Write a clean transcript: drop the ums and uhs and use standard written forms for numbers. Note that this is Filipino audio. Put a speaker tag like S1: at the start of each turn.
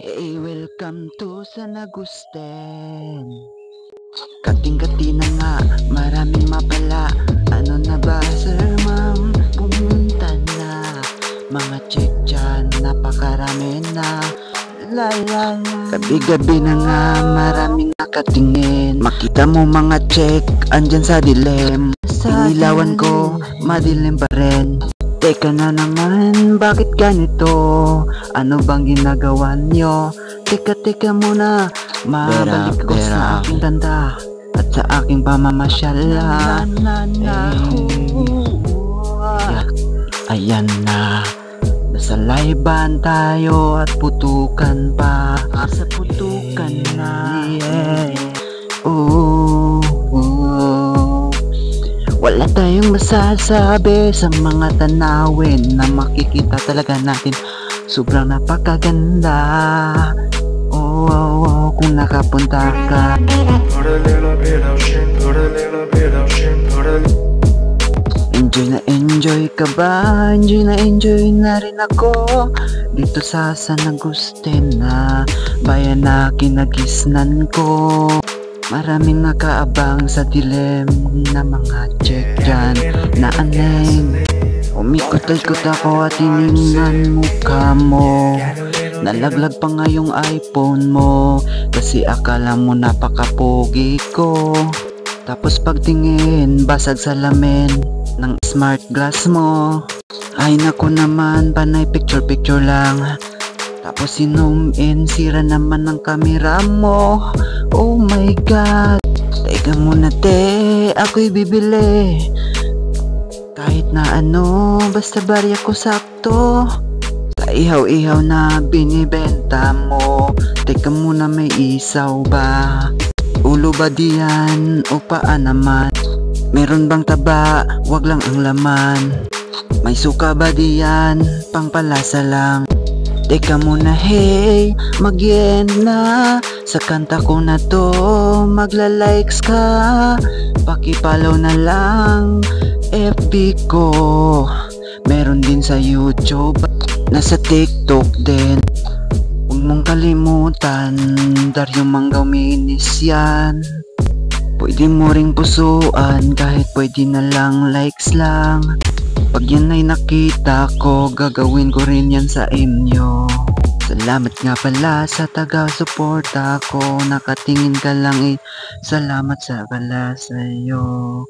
S1: Hey, welcome to San Agustin. Kating-kati na nga, maraming mapala. Ano na ba, sir, ma'am? Pumunta na. Mga check dyan, napakarami na. La la la. Gabi-gabi na nga, maraming nakatingin. Makita mo mga check, andyan sa dilim. Inilawan ko, madilim pa rin. Teka na naman, bakit ganito? Ano bang ginagawa nyo? Teka muna, mabalik ko sa aking tanda at sa aking pamamasyala. Ayan na, nasa layban tayo at putukan pa. Sa putukan na, wala tayong masasabi sa mga tanawin na makikita talaga natin. Sobrang napakaganda. Kung nakapunta ka. Enjoy ka ba? Enjoy na rin ako dito sa San Agustin na bayan na kinagisnan ko. Maraming nakaabang sa dilim na mga check dyan na aneng. Umikot-ikot ako at tinignan mukha mo. Nalaglag pa nga yung iPhone mo kasi akala mo napakapogi ko. Tapos pagtingin, basag salamin ng smart glass mo. Ay naku naman, panay picture lang. Tapos sinum in, sira naman ng kamera mo. Oh my God. Teka muna te, ako'y bibili. Kahit na ano, basta barya ko sakto. Sa ihaw-ihaw na binibenta mo. Teka muna, may isaw ba? Ulo ba diyan o paa naman? Meron bang taba? Wag lang ang laman. May suka ba diyan? Pangpalasa lang. Teka muna, hey, mag-end na. Sa kanta ko na to, magla-likes ka. Pakipollow na lang FB ko. Meron din sa YouTube, nasa TikTok din. Huwag mong kalimutan, Dario Mangaw Minis yan. Pwede mo ring pusuan, kahit pwede na lang likes lang. Pag yan ay nakita ko, gagawin ko rin yan sa inyo. Salamat nga pala sa taga-suporta ko. Nakatingin ka lang salamat sa pala sa'yo.